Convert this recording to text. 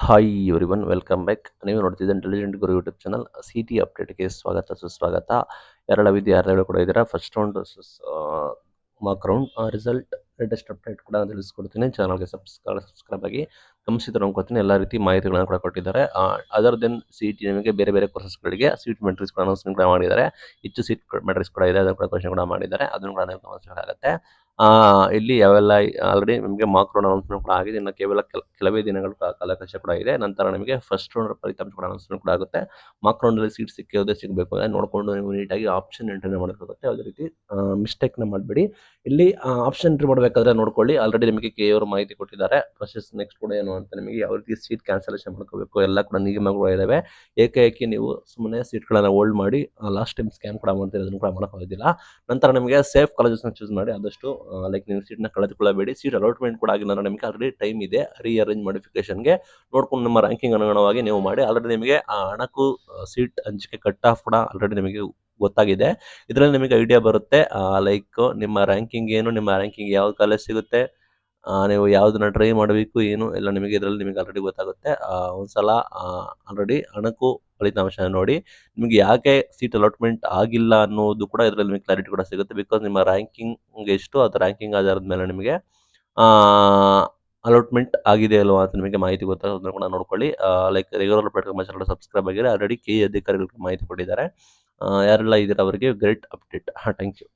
Hi everyone welcome back. ನೀವು ನೋಡ್ತಿದ್ದೆ intelligent ಗುರು YouTube channel. C T ಅಪ್ಡೇಟ್ಗೆ ಸ್ವಾಗತ ಸುಸ್ವಾಗತ. ಯಾರೆಲ್ಲ ವಿದ್ಯಾರ್ಥಿಗಳು ಕೂಡ ಇದ್ದೀರಾ, first round mark round result latest update ಕೂಡ ತಿಳಿಸ್ಕೊಡ್ತೀನಿ. ಚಾನಲ್ಗೆ ಸಬ್ಸ್ಕ್ರೈಬ್ ಆಗಿ ಗಮನಿಸಿದ್ರೆ ಅನ್ಕೋತೀನಿ. ಎಲ್ಲ ರೀತಿ ಮಾಹಿತಿಗಳನ್ನು ಕೂಡ ಕೊಟ್ಟಿದ್ದಾರೆ. ಅದರ್ ದೆನ್ ಸಿ ಟಿ ನಿಮಗೆ ಬೇರೆ ಬೇರೆ ಕೋರ್ಸಸ್ಗಳಿಗೆ ಸೀಟ್ ಮೆಟ್ರಿಕ್ಸ್ ಕೂಡ ಅನೌನ್ಸ್ಮೆಂಟ್ ಕೂಡ ಮಾಡಿದ್ದಾರೆ. ಹೆಚ್ಚು ಸೀಟ್ ಮೆಟ್ರಿಕ್ಸ್ ಕೂಡ ಇದೆ, ಅದನ್ನು ಕೂಡ ಕ್ವಶನ್ ಕೂಡ ಮಾಡಿದ್ದಾರೆ. ಅದನ್ನು ಕೂಡ ನೀವು ಗಮನಿಸಬೇಕಾಗುತ್ತೆ. ಇಲ್ಲಿ ಯಾವೆಲ್ಲ ಆಲ್ರೆಡಿ ನಿಮಗೆ ಮಾರ್ಕ್ ರೌಂಡ್ ಅನೌನ್ಸ್ಮೆಂಟ್ ಕೂಡ ಆಗಿದೆ. ಇನ್ನು ಕೇವಲ ಕೆಲವೇ ದಿನಗಳು ಕಾಲಾವಕಾಶ ಕೂಡ ಇದೆ. ನಂತರ ನಿಮಗೆ ಫಸ್ಟ್ ರೌಂಡ್ ಫಲಿತಾಂಶ ಕೂಡ ಅನೌನ್ಸ್ಮೆಂಟ್ ಕೂಡ ಆಗುತ್ತೆ. ಮಾರ್ಕ್ ರೌಂಡಲ್ಲಿ ಸೀಟ್ ಸಿಕ್ಕೋದೇ ಸಿಗಬೇಕು ಅಂದರೆ ನೋಡಿಕೊಂಡು ನೀವು ನೀಟಾಗಿ ಆಪ್ಷನ್ ಎಂಟ್ರಿನ ಮಾಡಬೇಕಾಗುತ್ತೆ. ಯಾವುದೇ ರೀತಿ ಮಿಸ್ಟೇಕ್ನ ಮಾಡಬೇಡಿ. ಇಲ್ಲಿ ಆಪ್ಷನ್ ಎಂಟ್ರಿ ಮಾಡಬೇಕಾದ್ರೆ ನೋಡ್ಕೊಳ್ಳಿ, ಆಲ್ರೆಡಿ ನಿಮಗೆ ಕೆ ಅವರು ಮಾಹಿತಿ ಕೊಟ್ಟಿದ್ದಾರೆ. ಪ್ರೊಸೆಸ್ ನೆಕ್ಸ್ಟ್ ಕೂಡ ಏನು ಅಂತ, ನಿಮಗೆ ಯಾವ ರೀತಿ ಸೀಟ್ ಕ್ಯಾನ್ಸಲೇಷನ್ ಮಾಡ್ಕೋಬೇಕು ಎಲ್ಲ ಕೂಡ ನಿಯಮಗಳು ಇದ್ದಾವೆ. ಏಕಾಏಕಿ ನೀವು ಸುಮ್ಮನೆ ಸೀಟ್ಗಳನ್ನು ಹೋಲ್ಡ್ ಮಾಡಿ ಲಾಸ್ಟ್ ಟೈಮ್ ಸ್ಕ್ಯಾಮ್ ಕೂಡ ಮಾಡ್ತೀರಿ, ಅದನ್ನು ಕೂಡ ಮಾಡೋಕ್ಕಾಗೋದಿಲ್ಲ. ನಂತರ ನಿಮಗೆ ಸೇಫ್ ಕಾಲೇಜಸ್ನ ಚೂಸ್ ಮಾಡಿ. ಆದಷ್ಟು ಲೈಕ್ ನೀವು ಸೀಟ್ನ ಕಳೆದುಕೊಳ್ಳಬೇಡಿ. ಸೀಟ್ ಅಲಾಟ್ಮೆಂಟ್ ಕೂಡ ಆಗಿಲ್ಲ ಅಂದರೆ ನಿಮಗೆ ಆಲ್ರೆಡಿ ಟೈಮ್ ಇದೆ ರೀಅರೇಂಜ್ ಮಾಡಿಫಿಕೇಷನ್ಗೆ. ನೋಡ್ಕೊಂಡು ನಿಮ್ಮ ರ್ಯಾಂಕಿಂಗ್ ಅನುಗುಣವಾಗಿ ನೀವು ಮಾಡಿ. ಆಲ್ರೆಡಿ ನಿಮಗೆ ಹಣಕ್ಕೂ ಸೀಟ್ ಹಂಚಿಕೆ ಕಟ್ ಆಫ್ ಕೂಡ ಆಲ್ರೆಡಿ ನಿಮಗೆ ಗೊತ್ತಾಗಿದೆ. ಇದರಲ್ಲಿ ನಿಮಗೆ ಐಡಿಯಾ ಬರುತ್ತೆ, ಲೈಕ್ ನಿಮ್ಮ ರ್ಯಾಂಕಿಂಗ್ ಏನು, ನಿಮ್ಮ ರ್ಯಾಂಕಿಂಗ್ ಯಾವ ಕಾಲೇಜ್ ಸಿಗುತ್ತೆ, ನೀವು ಯಾವುದನ್ನ ಟ್ರೈ ಮಾಡಬೇಕು ಏನು ಎಲ್ಲ ನಿಮಗೆ ಇದರಲ್ಲಿ ನಿಮಗೆ ಆಲ್ರೆಡಿ ಗೊತ್ತಾಗುತ್ತೆ. ಒಂದ್ಸಲ ಆಲ್ರೆಡಿ ಹಣಕ್ಕೂ ಫಲಿತಾಂಶ ನೋಡಿ. ನಿಮಗೆ ಯಾಕೆ ಸೀಟ್ ಅಲಾಟ್ಮೆಂಟ್ ಆಗಿಲ್ಲ ಅನ್ನೋದು ಕೂಡ ಇದರಲ್ಲಿ ನಿಮಗೆ ಕ್ಲಾರಿಟಿ ಕೂಡ ಸಿಗುತ್ತೆ. ಬಿಕಾಸ್ ನಿಮ್ಮ ರ್ಯಾಂಕಿಂಗ್ ಎಷ್ಟು, ಅದು ರ್ಯಾಂಕಿಂಗ್ ಆಧಾರದ ಮೇಲೆ ನಿಮಗೆ ಅಲಾಟ್ಮೆಂಟ್ ಆಗಿದೆ ಅಲ್ವಾ ಅಂತ ನಿಮಗೆ ಮಾಹಿತಿ ಗೊತ್ತಾಗೋದನ್ನ ಕೂಡ ನೋಡ್ಕೊಳ್ಳಿ. Like regular platform channel subscribe ಆಗಿದ್ರೆ ಆಲ್ರೆಡಿ ಕೆ ಅಧಿಕಾರಿಗಳು ಮಾಹಿತಿ ಕೊಟ್ಟಿದ್ದಾರೆ. ಯಾರೆಲ್ಲ ಇದ್ದೀರಾ ಅವರಿಗೆ ಗ್ರೇಟ್ ಅಪ್ಡೇಟ್. Thank you.